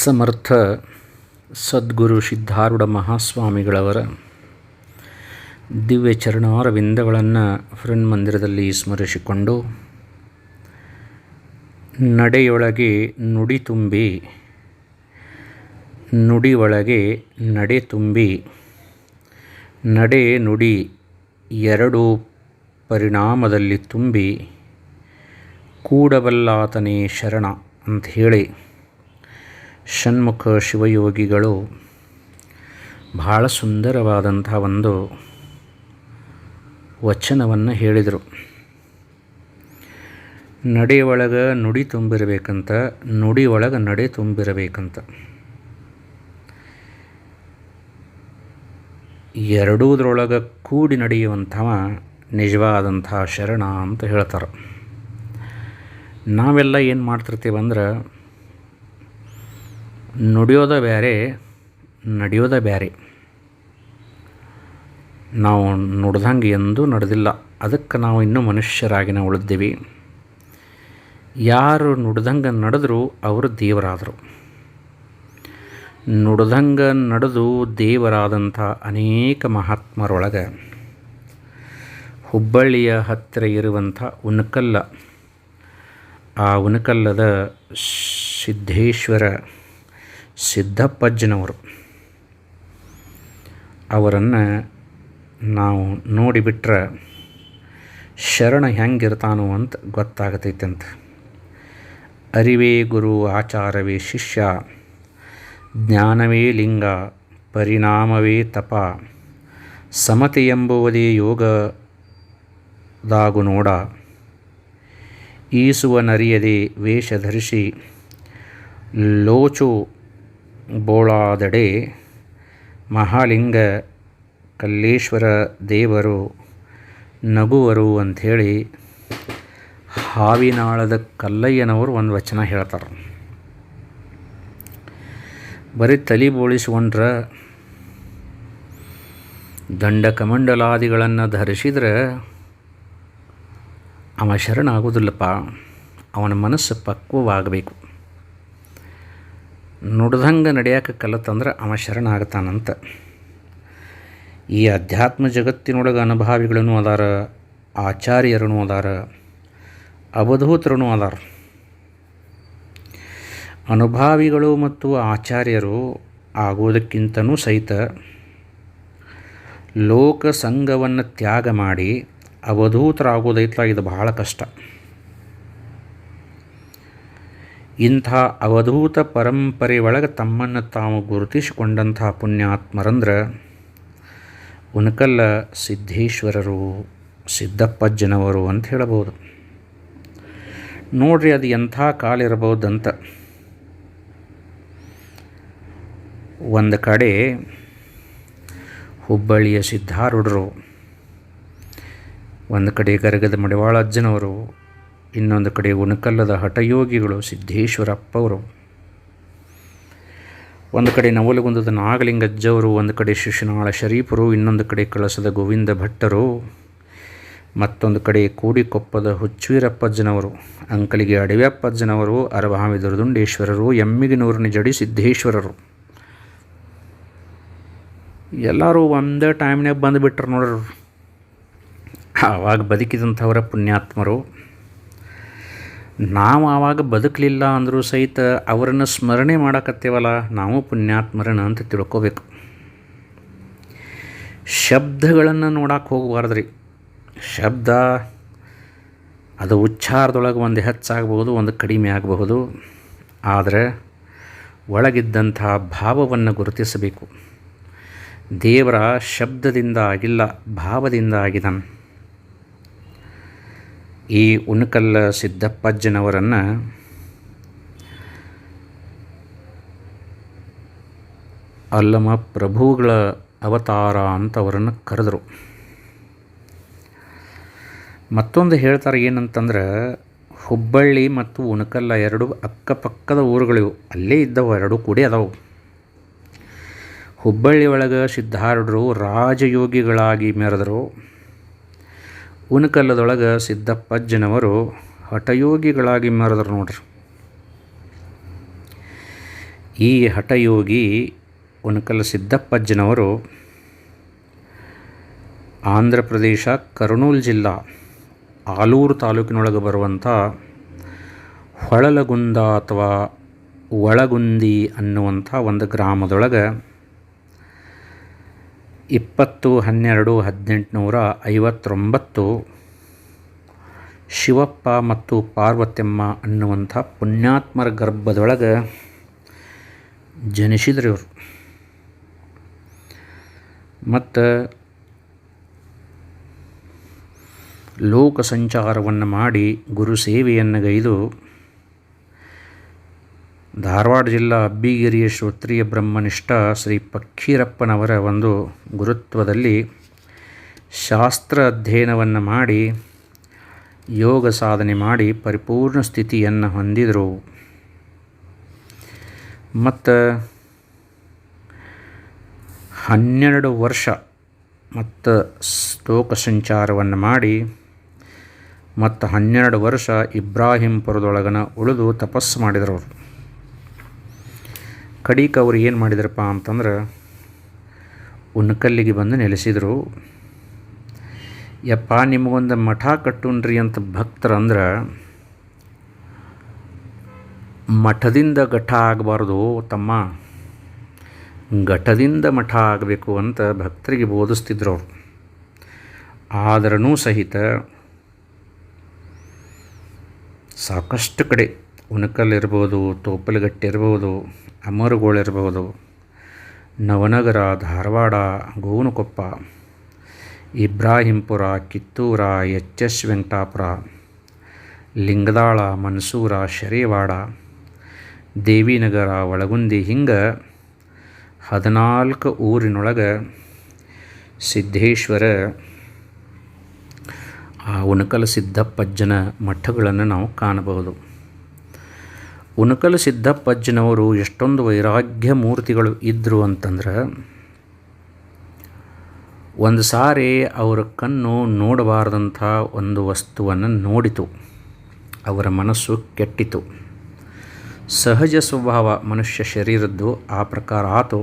ಸಮರ್ಥ ಸದ್ಗುರು ಸಿದ್ಧಾರೂಢ ಮಹಾಸ್ವಾಮಿಗಳವರ ದಿವ್ಯ ಚರಣಾರವಿಂದಗಳನ್ನು ಹೃನ್ಮಂದಿರದಲ್ಲಿ ಸ್ಮರಿಸಿಕೊಂಡು, ನಡೆಯೊಳಗೆ ನುಡಿ ತುಂಬಿ ನುಡಿಯೊಳಗೆ ನಡೆ ತುಂಬಿ, ನಡೆ ನುಡಿ ಎರಡೂ ಪರಿಣಾಮದಲ್ಲಿ ತುಂಬಿ, ಕೂಡಬಲ್ಲಾತನೇ ಶರಣ ಅಂಥೇಳಿ ಷಣ್ಮುಖ ಶಿವಯೋಗಿಗಳು ಬಹಳ ಸುಂದರವಾದಂಥ ಒಂದು ವಚನವನ್ನು ಹೇಳಿದರು. ನಡೆಯೊಳಗೆ ನುಡಿ ತುಂಬಿರಬೇಕಂತ, ನುಡಿಯೊಳಗೆ ನಡೆ ತುಂಬಿರಬೇಕಂತ. ಎರಡೂದ್ರೊಳಗೆ ಕೂಡಿ ನಡೆಯುವಂಥವ ನಿಜವಾದಂಥ ಶರಣ ಅಂತ ಹೇಳ್ತಾರೆ. ನಾವೆಲ್ಲ ಏನು ಮಾಡ್ತಿರ್ತೀವಂದ್ರೆ, ನುಡಿಯೋದ ಬೇರೆ, ನಡೆಯೋದ ಬೇರೆ. ನಾವು ನುಡ್ದಂಗೆ ಎಂದೂ ನಡೆದಿಲ್ಲ. ಅದಕ್ಕೆ ನಾವು ಇನ್ನೂ ಮನುಷ್ಯರಾಗಿನ ಉಳಿದ್ದೀವಿ. ಯಾರು ನುಡ್ದಂಗೆ ನಡೆದ್ರು ಅವರು ದೇವರಾದರು. ನುಡ್ದಂಗೆ ನಡೆದು ದೇವರಾದಂಥ ಅನೇಕ ಮಹಾತ್ಮರೊಳಗೆ ಹುಬ್ಬಳ್ಳಿಯ ಹತ್ತಿರ ಇರುವಂಥ ಉಣಕಲ್ಲ, ಆ ಉಣಕಲ್ಲದ ಸಿದ್ದೇಶ್ವರ ಸಿದ್ದಪ್ಪಜ್ಜನವರು, ಅವರನ್ನು ನಾವು ನೋಡಿಬಿಟ್ರೆ ಶರಣ ಹೆಂಗಿರ್ತಾನೋ ಅಂತ ಗೊತ್ತಾಗತೈತಂತ. ಅರಿವೇ ಗುರು ಆಚಾರವೇ ಶಿಷ್ಯ, ಜ್ಞಾನವೇ ಲಿಂಗ ಪರಿಣಾಮವೇ ತಪ, ಸಮತೆ ಎಂಬುವುದೇ ಯೋಗದಾಗು ನೋಡ, ಈಸುವ ನರಿಯದೆ ವೇಷ ಧರಿಸಿ ಲೋಚು ಬೋಳಾದಡೆ, ಮಹಾಲಿಂಗ ಕಲ್ಲೇಶ್ವರ ದೇವರು ನಗುವರು ಅಂಥೇಳಿ ಹಾವಿನಾಳದ ಕಲ್ಲಯ್ಯನವರು ಒಂದು ವಚನ ಹೇಳ್ತಾರೆ. ಬರೀ ತಲೆ ಬೋಳಿಸ್ಕೊಂಡ್ರೆ, ದಂಡ ಕಮಂಡಲಾದಿಗಳನ್ನು ಧರಿಸಿದ್ರೆ ಅವ ಶರಣ ಆಗೋದಿಲ್ಲಪ್ಪ. ಅವನ ಮನಸ್ಸು ಪಕ್ವವಾಗಬೇಕು. ನುಡ್ದಂಗೆ ನಡೆಯೋಕೆ ಕಲಿತಂದ್ರೆ ಅವ ಶರಣ ಆಗ್ತಾನಂತ. ಈ ಅಧ್ಯಾತ್ಮ ಜಗತ್ತಿನೊಳಗೆ ಅನುಭಾವಿಗಳೂ ಅದಾರ, ಆಚಾರ್ಯರೂ ಅದಾರ, ಅವಧೂತರೂ ಅದಾರ. ಅನುಭಾವಿಗಳು ಮತ್ತು ಆಚಾರ್ಯರು ಆಗೋದಕ್ಕಿಂತನೂ ಸಹಿತ ಲೋಕ ಸಂಘವನ್ನು ತ್ಯಾಗ ಮಾಡಿ ಅವಧೂತರಾಗೋದೈತಲ್ಲ, ಇದು ಬಹಳ ಕಷ್ಟ. ಇಂಥ ಅವಧೂತ ಪರಂಪರೆ ಒಳಗೆ ತಮ್ಮನ್ನು ತಾವು ಗುರುತಿಸಿಕೊಂಡಂಥ ಪುಣ್ಯಾತ್ಮರಂದ್ರೆ ಉಣಕಲ್ಲ ಸಿದ್ದೇಶ್ವರರು, ಸಿದ್ದಪ್ಪಜ್ಜನವರು ಅಂತ ಹೇಳಬಹುದು. ನೋಡ್ರಿ, ಅದು ಎಂಥ ಕಾಲ ಇರಬಹುದಂತ. ಒಂದು ಕಡೆ ಹುಬ್ಬಳ್ಳಿಯ ಸಿದ್ಧಾರೂಢರು, ಒಂದು ಕಡೆ ಗರಗದ ಮಡಿವಾಳ ಅಜ್ಜನವರು, ಇನ್ನೊಂದು ಕಡೆ ಉಣಕಲ್ಲದ ಹಠಯೋಗಿಗಳು ಸಿದ್ದೇಶ್ವರಪ್ಪವರು, ಒಂದು ಕಡೆ ನವಲಗುಂದದ ನಾಗಲಿಂಗಜ್ಜವರು, ಒಂದು ಕಡೆ ಶಿಶುನಾಳ ಶರೀಫರು, ಇನ್ನೊಂದು ಕಡೆ ಕಳಸದ ಗೋವಿಂದ ಭಟ್ಟರು, ಮತ್ತೊಂದು ಕಡೆ ಕೂಡಿಕೊಪ್ಪದ ಹುಚ್ಚುವೀರಪ್ಪಜ್ಜನವರು, ಅಂಕಲಿಗೆ ಅಡವ್ಯಪ್ಪಜ್ಜನವರು, ಅರಭಾವಿ ದುರ್ದುಂಡೇಶ್ವರರು, ಎಮ್ಮಿಗಿನೂರಿನ ಜಡಿ ಸಿದ್ದೇಶ್ವರರು, ಎಲ್ಲರೂ ಒಂದೇ ಟೈಮ್ನಾಗ ಬಂದುಬಿಟ್ರು ನೋಡ್ರಿ. ಆವಾಗ ಬದುಕಿದಂಥವರ ಪುಣ್ಯಾತ್ಮರು. ನಾವು ಆವಾಗ ಬದುಕಲಿಲ್ಲ ಅಂದರೂ ಸಹಿತ ಅವರನ್ನು ಸ್ಮರಣೆ ಮಾಡಕತ್ತೇವಲ್ಲ, ನಾವು ಪುಣ್ಯಾತ್ಮರನ್ನ ಅಂತ ತಿಳ್ಕೋಬೇಕು. ಶಬ್ದಗಳನ್ನು ನೋಡಕ್ಕೆ ಹೋಗಬಾರ್ದ್ರಿ. ಶಬ್ದ ಅದು ಉಚ್ಚಾರದೊಳಗೆ ಒಂದು ಹೆಚ್ಚಾಗಬಹುದು, ಒಂದು ಕಡಿಮೆ ಆಗಬಹುದು. ಆದರೆ ಒಳಗಿದ್ದಂಥ ಭಾವವನ್ನು ಗುರುತಿಸಬೇಕು. ದೇವರ ಶಬ್ದದಿಂದ ಆಗಿಲ್ಲ, ಭಾವದಿಂದ ಆಗಿದ್ದಾನೆ. ಈ ಉಣಕಲ್ಲ ಸಿದ್ದಪ್ಪಜ್ಜನವರನ್ನು ಅಲ್ಲಮ ಪ್ರಭುಗಳ ಅವತಾರ ಅಂತ ಅವರನ್ನು ಕರೆದರು. ಮತ್ತೊಂದು ಹೇಳ್ತಾರೆ ಏನಂತಂದ್ರೆ, ಹುಬ್ಬಳ್ಳಿ ಮತ್ತು ಉಣಕಲ್ಲ ಎರಡು ಅಕ್ಕಪಕ್ಕದ ಊರುಗಳಿವು, ಅಲ್ಲೇ ಇದ್ದವು, ಎರಡೂ ಕೂಡಿ ಅದಾವು. ಹುಬ್ಬಳ್ಳಿ ಒಳಗೆ ಸಿದ್ಧಾರೂಢರು ರಾಜಯೋಗಿಗಳಾಗಿ ಮೆರೆದರು. ಉಣಕಲ್ಲದೊಳಗೆ ಸಿದ್ದಪ್ಪಜ್ಜನವರು ಹಠಯೋಗಿಗಳಾಗಿ ಮೆರೆದರು ನೋಡ್ರಿ. ಈ ಹಠಯೋಗಿ ಉಣಕಲ್ ಸಿದ್ದಪ್ಪಜ್ಜನವರು ಆಂಧ್ರ ಪ್ರದೇಶ ಕರ್ನೂಲ್ ಜಿಲ್ಲಾ ಆಲೂರು ತಾಲೂಕಿನೊಳಗೆ ಬರುವಂಥ ಹೊಳಲಗುಂದ ಅಥವಾ ಒಳಗುಂದಿ ಅನ್ನುವಂಥ ಒಂದು ಗ್ರಾಮದೊಳಗೆ 20/12/1859 ಶಿವಪ್ಪ ಮತ್ತು ಪಾರ್ವತಮ್ಮ ಅನ್ನುವಂಥ ಪುಣ್ಯಾತ್ಮರ ಗರ್ಭದೊಳಗೆ ಜನಿಸಿದ್ರು ಇವರು. ಮತ್ತು ಲೋಕ ಸಂಚಾರವನ್ನು ಮಾಡಿ ಗುರು ಸೇವೆಯನ್ನು ಗೈದು ಧಾರವಾಡ ಜಿಲ್ಲಾ ಅಬ್ಬಿಗಿರಿಯ ಶ್ರೋತ್ರಿಯ ಬ್ರಹ್ಮನಿಷ್ಠ ಶ್ರೀ ಫಕ್ಕೀರಪ್ಪನವರ ಒಂದು ಗುರುತ್ವದಲ್ಲಿ ಶಾಸ್ತ್ರ ಅಧ್ಯಯನವನ್ನು ಮಾಡಿ ಯೋಗ ಸಾಧನೆ ಮಾಡಿ ಪರಿಪೂರ್ಣ ಸ್ಥಿತಿಯನ್ನು ಹೊಂದಿದರು. ಮತ್ತು 12 ವರ್ಷ ಮತ್ತು ಲೋಕ ಸಂಚಾರವನ್ನು ಮಾಡಿ ಮತ್ತು 12 ವರ್ಷ ಇಬ್ರಾಹಿಂಪುರದೊಳಗನ ಉಳಿದು ತಪಸ್ಸು ಮಾಡಿದರು. ಅವರು ಕಡಿಕ ಅವ್ರು ಏನು ಮಾಡಿದ್ರಪ್ಪ ಅಂತಂದ್ರೆ ಉಣಕಲ್ಲಿಗೆ ಬಂದು ನೆಲೆಸಿದರು. ಯಪ್ಪ ನಿಮಗೊಂದು ಮಠ ಕಟ್ಟುನ್ರಿ ಅಂತ ಭಕ್ತರಂದ್ರೆ ಮಠದಿಂದ ಘಟ ಆಗಬಾರ್ದು ತಮ್ಮ, ಘಟದಿಂದ ಮಠ ಆಗಬೇಕು ಅಂತ ಭಕ್ತರಿಗೆ ಬೋಧಿಸ್ತಿದ್ರು ಅವರು. ಆದ್ರೂ ಸಹಿತ ಸಾಕಷ್ಟು ಕಡೆ ಉಣಕಲ್ ಇರ್ಬೋದು, ತೋಪಲಗಟ್ಟೆ ಇರ್ಬೋದು, ಅಮರಗೋಳಿರ್ಬೋದು, ನವನಗರ, ಧಾರವಾಡ, ಗೋವನಕೊಪ್ಪ, ಇಬ್ರಾಹಿಂಪುರ, ಕಿತ್ತೂರ, ಎಚ್ ವೆಂಕಟಾಪುರ, ಲಿಂಗದಾಳ, ಮನ್ಸೂರ, ಶರೇವಾಡ, ದೇವಿನಗರ, ಒಳಗುಂದಿ ಹಿಂಗೆ 14 ಊರಿನೊಳಗೆ ಸಿದ್ದೇಶ್ವರ ಆ ಉಣಕಲ್ ಸಿದ್ದಪ್ಪಜ್ಜನ ಮಠಗಳನ್ನು ನಾವು ಕಾಣಬಹುದು. ಉಣಕಲ್ ಸಿದ್ದಪ್ಪಜ್ಜನವರು ಎಷ್ಟೊಂದು ವೈರಾಗ್ಯ ಮೂರ್ತಿಗಳು ಇದ್ದರು ಅಂತಂದ್ರೆ, ಒಂದು ಸಾರಿ ಅವರ ಕಣ್ಣು ನೋಡಬಾರ್ದಂಥ ಒಂದು ವಸ್ತುವನ್ನು ನೋಡಿತು, ಅವರ ಮನಸ್ಸು ಕೆಟ್ಟಿತು. ಸಹಜ ಸ್ವಭಾವ ಮನುಷ್ಯ ಶರೀರದ್ದು ಆ ಪ್ರಕಾರ ಆತು.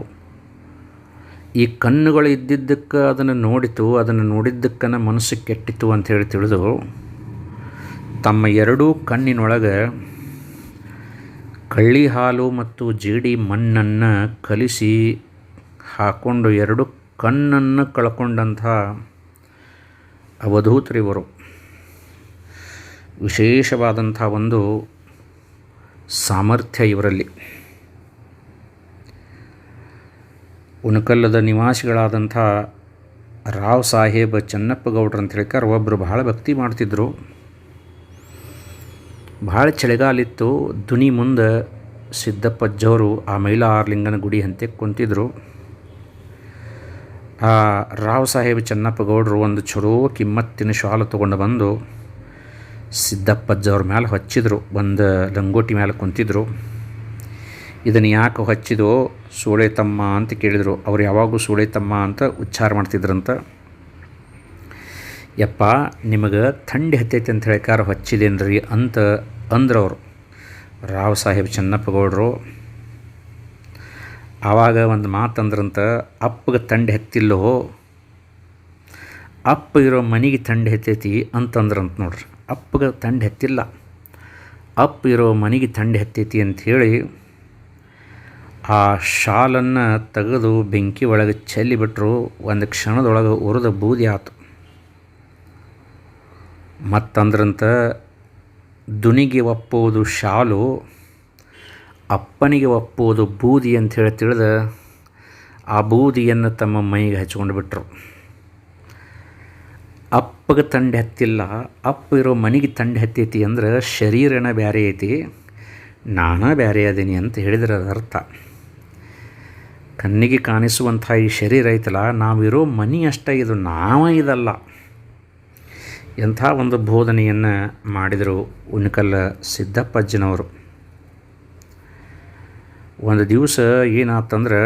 ಈ ಕಣ್ಣುಗಳು ಇದ್ದಿದ್ದಕ್ಕೆ ಅದನ್ನು ನೋಡಿತು, ಅದನ್ನು ನೋಡಿದ್ದಕ್ಕನ ಮನಸ್ಸು ಕೆಟ್ಟಿತು ಅಂಥೇಳಿ ತಿಳಿದು ತಮ್ಮ ಎರಡೂ ಕಣ್ಣಿನೊಳಗೆ ಕಳ್ಳಿ ಹಾಲು ಮತ್ತು ಜೇಡಿ ಮಣ್ಣನ್ನು ಕಲಿಸಿ ಹಾಕ್ಕೊಂಡು 2 ಕಣ್ಣನ್ನು ಕಳ್ಕೊಂಡಂಥ ಅವಧೂತರಿವರು. ವಿಶೇಷವಾದಂಥ ಒಂದು ಸಾಮರ್ಥ್ಯ ಇವರಲ್ಲಿ. ಉಣಕಲ್ಲದ ನಿವಾಸಿಗಳಾದಂಥ ರಾವ್ ಸಾಹೇಬ್ ಚನ್ನಪ್ಪಗೌಡ್ರು ಅಂತ ಹೇಳ್ತಾರೆ. ಒಬ್ಬರು ಭಾಳ ಭಕ್ತಿ ಮಾಡ್ತಿದ್ದರು. ಭಾಳ ಚಳಿಗಾಲಿತ್ತು. ದುನಿ ಮುಂದೆ ಸಿದ್ದಪ್ಪಜ್ಜವರು ಆ ಮೈಲಾರಲಿಂಗನ ಗುಡಿ ಹಂತೆ ಕುಂತಿದ್ರು. ಆ ರಾವ್ ಸಾಹೇಬ್ ಚನ್ನಪ್ಪಗೌಡರು ಒಂದು ಚಲೋ ಕಿಮ್ಮತ್ತಿನ ಶಾಲು ತೊಗೊಂಡು ಬಂದು ಸಿದ್ದಪ್ಪಜ್ಜವ್ರ ಮೇಲೆ ಹಚ್ಚಿದ್ರು. ಒಂದು ಲಂಗೋಟಿ ಮೇಲೆ ಕುಂತಿದ್ರು. ಇದನ್ನು ಯಾಕೆ ಹಚ್ಚಿದೋ ಸೂಳೆ ತಮ್ಮ ಅಂತ ಕೇಳಿದರು. ಅವ್ರು ಯಾವಾಗೂ ಸೂಳೆ ತಮ್ಮ ಅಂತ ಉಚ್ಚಾರ ಮಾಡ್ತಿದ್ರಂತ. ಯಪ್ಪ ನಿಮಗೆ ಥಂಡಿ ಹತ್ತೈತೆ ಅಂತ ಹೇಳಿಕಾರ ಹಚ್ಚಿದೇನ್ರಿ ಅಂತ ಅಂದ್ರವರು ರಾವ್ ಸಾಹೇಬ್ ಚನ್ನಪ್ಪಗೌಡರು. ಆವಾಗ ಒಂದು ಮಾತಂದ್ರಂತ, ಅಪ್ಪಗೆ ಥಂಡಿ ಹತ್ತಿಲ್ಲೋ, ಅಪ್ಪ ಇರೋ ಮನೆಗೆ ಥಂಡಿ ಹತ್ತೈತಿ ಅಂತಂದ್ರಂತ. ನೋಡ್ರಿ, ಅಪ್ಪಗೆ ಥಂಡಿ ಹತ್ತಿಲ್ಲ, ಅಪ್ಪ ಇರೋ ಮನೆಗೆ ಥಂಡಿ ಹತ್ತೈತಿ ಅಂಥೇಳಿ ಆ ಶಾಲನ್ನು ತೆಗೆದು ಬೆಂಕಿ ಒಳಗೆ ಚೆಲ್ಲಿಬಿಟ್ರು. ಒಂದು ಕ್ಷಣದೊಳಗೆ ಉರಿದ ಬೂದಿ ಆತು. ಮತ್ತಂದ್ರಂತ, ದುನಿಗೆ ಒಪ್ಪುವುದು ಶಾಲು, ಅಪ್ಪನಿಗೆ ಒಪ್ಪುವುದು ಬೂದಿ ಅಂಥೇಳಿ ತಿಳಿದ ಆ ಬೂದಿಯನ್ನು ತಮ್ಮ ಮೈಗೆ ಹಚ್ಕೊಂಡು ಬಿಟ್ಟರು. ಅಪ್ಪಗೆ ಥಂಡಿ ಹತ್ತಿಲ್ಲ, ಅಪ್ಪ ಇರೋ ಮನೆಗೆ ಥಂಡಿ ಹತ್ತೈತಿ ಅಂದ್ರೆ ಶರೀರನ ಬೇರೆ ಐತಿ, ನಾನೇ ಬೇರೆ ಅದೀನಿ ಅಂತ ಹೇಳಿದ್ರೆ ಅದರ ಅರ್ಥ. ಕಣ್ಣಿಗೆ ಕಾಣಿಸುವಂಥ ಈ ಶರೀರ ಐತಲ್ಲ, ನಾವಿರೋ ಮನೆ ಅಷ್ಟೇ, ಇದು ನಾವೇ ಇದಲ್ಲ. ಎಂಥ ಒಂದು ಬೋಧನೆಯನ್ನು ಮಾಡಿದರು ಉಣಕಲ್ ಸಿದ್ದಪ್ಪಜ್ಜನವರು. ಒಂದು ದಿವಸ ಏನಾತಂದ್ರೆ,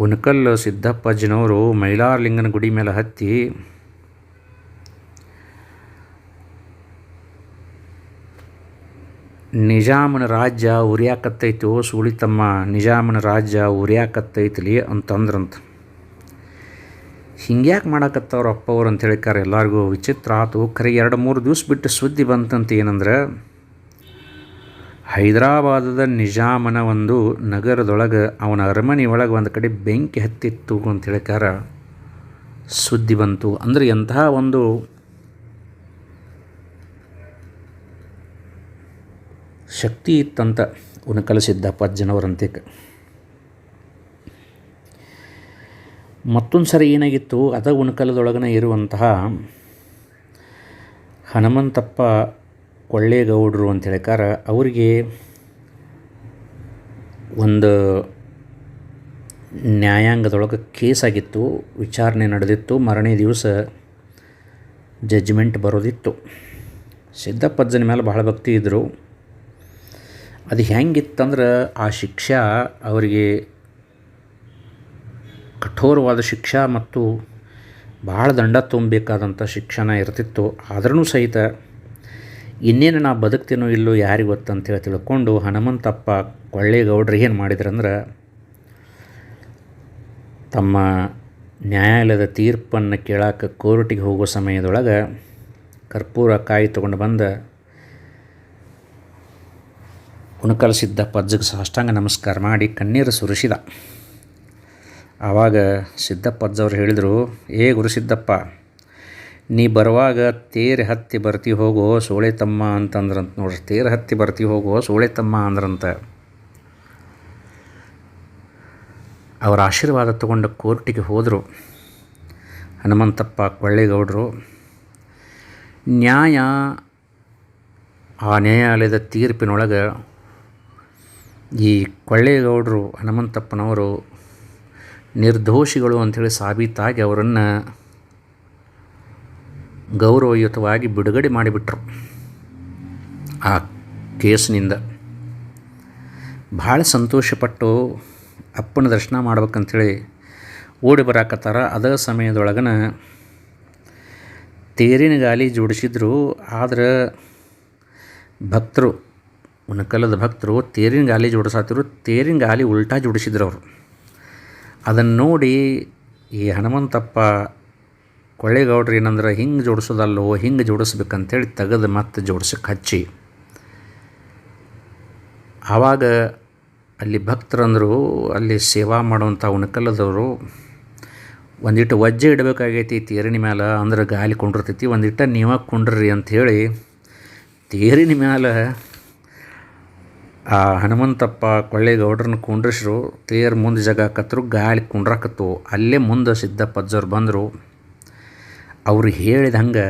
ಉಣಕಲ್ ಸಿದ್ದಪ್ಪಜ್ಜನವರು ಮೈಲಾರಲಿಂಗನ ಗುಡಿ ಮೇಲೆ ಹತ್ತಿ ನಿಜಾಮನ ರಾಜ್ಯ ಉರಿಯಾಕತ್ತೈತೋ ಸೂಳಿತಮ್ಮ, ನಿಜಾಮನ ರಾಜ್ಯ ಉರಿಯಾಕತ್ತೈತಿಲಿ ಅಂತಂದ್ರಂತ. ಹಿಂಗ್ಯಾಕೆ ಮಾಡಾಕತ್ತವ್ರ ಅಪ್ಪವ್ರು ಅಂತ ಹೇಳಿಕಾರ ಎಲ್ಲರಿಗೂ ವಿಚಿತ್ರ ಆತು. ಖರೆ 2-3 ದಿವಸ ಬಿಟ್ಟು ಸುದ್ದಿ ಬಂತಂತ ಏನಂದ್ರೆ, ಹೈದರಾಬಾದದ ನಿಜಾಮನ ಒಂದು ನಗರದೊಳಗೆ ಅವನ ಅರಮನೆ ಒಳಗೆ ಒಂದು ಕಡೆ ಬೆಂಕಿ ಹತ್ತಿತ್ತು ಅಂತ ಹೇಳಿಕಾರ ಸುದ್ದಿ ಬಂತು. ಅಂದರೆ ಎಂತಹ ಒಂದು ಶಕ್ತಿ ಇತ್ತಂತ ಉಣಕಲ ಸಿದ್ದಪ್ಪ ಅಜ್ಜನವರಂತೆ. ಮತ್ತೊಂದು ಸರಿ ಏನಾಗಿತ್ತು, ಅದ ಉಣಕಲದೊಳಗನೆ ಇರುವಂತಹ ಹನುಮಂತಪ್ಪ ಕೊಳ್ಳೇಗೌಡರು ಅಂತ ಹೇಳಿಕಾರ ಅವರಿಗೆ ಒಂದು ನ್ಯಾಯಾಂಗದೊಳಗೆ ಕೇಸಾಗಿತ್ತು, ವಿಚಾರಣೆ ನಡೆದಿತ್ತು, ಮರನೇ ದಿವಸ ಜಡ್ಜ್ಮೆಂಟ್ ಬರೋದಿತ್ತು. ಸಿದ್ದಪ್ಪಜ್ಜನ ಮೇಲೆ ಬಹಳ ಭಕ್ತಿ ಇದ್ದರು. ಅದು ಹೆಂಗಿತ್ತಂದ್ರೆ ಆ ಶಿಕ್ಷಾ ಅವರಿಗೆ ಕಠೋರವಾದ ಶಿಕ್ಷಾ ಮತ್ತು ಭಾಳ ದಂಡ ತುಂಬಬೇಕಾದಂಥ ಶಿಕ್ಷಣ ಇರ್ತಿತ್ತು. ಆದ್ರೂ ಸಹಿತ ಇನ್ನೇನು ನಾ ಬದುಕ್ತೀನೋ ಇಲ್ಲೋ ಯಾರಿಗೆ ಗೊತ್ತಂತೇಳಿ ತಿಳ್ಕೊಂಡು ಹನುಮಂತಪ್ಪ ಕೊಳ್ಳೇಗೌಡ್ರು ಏನು ಮಾಡಿದ್ರಂದ್ರೆ, ತಮ್ಮ ನ್ಯಾಯಾಲಯದ ತೀರ್ಪನ್ನು ಕೇಳೋಕೆ ಕೋರ್ಟಿಗೆ ಹೋಗೋ ಸಮಯದೊಳಗೆ ಕರ್ಪೂರ ಕಾಯಿ ತೊಗೊಂಡು ಬಂದ ಉಣಕಲ ಸಿದ್ದಪ್ಪ ಅಜ್ಜಗೆ ಸಾಷ್ಟಾಂಗ ನಮಸ್ಕಾರ ಮಾಡಿ ಕಣ್ಣೀರು ಸುರಿಸಿದ. ಆವಾಗ ಸಿದ್ದಪ್ಪ ಅಜ್ಜವ್ರು ಹೇಳಿದರು, ಗುರುಸಿದ್ದಪ್ಪ, ನೀ ಬರುವಾಗ ತೇರು ಹತ್ತಿ ಬರ್ತಿ ಹೋಗೋ ಸೋಳೆತಮ್ಮ ಅಂತಂದ್ರಂತ. ನೋಡ್ರಿ, ತೇರು ಹತ್ತಿ ಬರ್ತಿ ಹೋಗೋ ಸೋಳೆತಮ್ಮ ಅಂದ್ರಂತ. ಅವರ ಆಶೀರ್ವಾದ ತಗೊಂಡು ಕೋರ್ಟಿಗೆ ಹೋದರು ಹನುಮಂತಪ್ಪ ಕೊಳ್ಳೇಗೌಡರು. ಆ ನ್ಯಾಯಾಲಯದ ತೀರ್ಪಿನೊಳಗೆ ಈ ಕೊಳ್ಳೇಗೌಡರು ಹನುಮಂತಪ್ಪನವರು ನಿರ್ದೋಷಿಗಳು ಅಂಥೇಳಿ ಸಾಬೀತಾಗಿ ಅವರನ್ನು ಗೌರವಯುತವಾಗಿ ಬಿಡುಗಡೆ ಮಾಡಿಬಿಟ್ರು ಆ ಕೇಸ್ನಿಂದ. ಭಾಳ ಸಂತೋಷಪಟ್ಟು ಅಪ್ಪನ ದರ್ಶನ ಮಾಡ್ಬೇಕಂಥೇಳಿ ಓಡಿ ಬರಾಕತ್ತಾರ. ಅದ ಸಮಯದೊಳಗನ ತೇರಿನ ಗಾಲಿ ಜೋಡಿಸಿದ್ರು. ಆದ್ರೆ ಭಕ್ತರು, ಉಣಕಲದ ಭಕ್ತರು ತೇರಿನ ಗಾಲಿ ಜೋಡಿಸಾತಿರು, ತೇರಿನ ಗಾಲಿ ಉಲ್ಟಾ ಜೋಡಿಸಿದ್ರು ಅವರು. ಅದನ್ನು ನೋಡಿ ಈ ಹನುಮಂತಪ್ಪ ಕೊಳ್ಳೇಗೌಡ್ರು ಏನಂದ್ರೆ, ಹಿಂಗೆ ಜೋಡಿಸೋದಲ್ಲೋ, ಹಿಂಗೆ ಜೋಡಿಸ್ಬೇಕಂತೇಳಿ ತೆಗೆದು ಮತ್ತೆ ಜೋಡ್ಸಕ್ಕೆ ಹಚ್ಚಿ, ಆವಾಗ ಅಲ್ಲಿ ಭಕ್ತರಂದರು, ಅಲ್ಲಿ ಸೇವಾ ಮಾಡುವಂಥ ಉಣಕಲದವರು, ಒಂದಿಟ್ಟು ವಜ್ಜೆ ಇಡಬೇಕಾಗೈತಿ ತೇರಿನ ಮ್ಯಾಲೆ, ಅಂದ್ರೆ ಗಾಲಿ ಕೊಂಡಿರ್ತೈತಿ, ಒಂದಿಟ್ಟು ನೀವ ಕೊಂಡ್ರಿ ಅಂಥೇಳಿ ತೇರಿನ ಮ್ಯಾಲೆ ಆ ಹನುಮಂತಪ್ಪ ಕೊಳ್ಳೇಗೌಡ್ರನ್ನ ಕುಂಡ್ರಿಸ್ರು. ತೇರು ಮುಂದೆ ಜಗಾಕತ್ರು, ಗಾಳಿ ಕುಂಡ್ರಾಕತ್ತು. ಅಲ್ಲೇ ಮುಂದೆ ಸಿದ್ದಪ್ಪ ಅಜ್ಜವ್ರು ಬಂದರು. ಅವರು ಹೇಳಿದ ಹಂಗೆ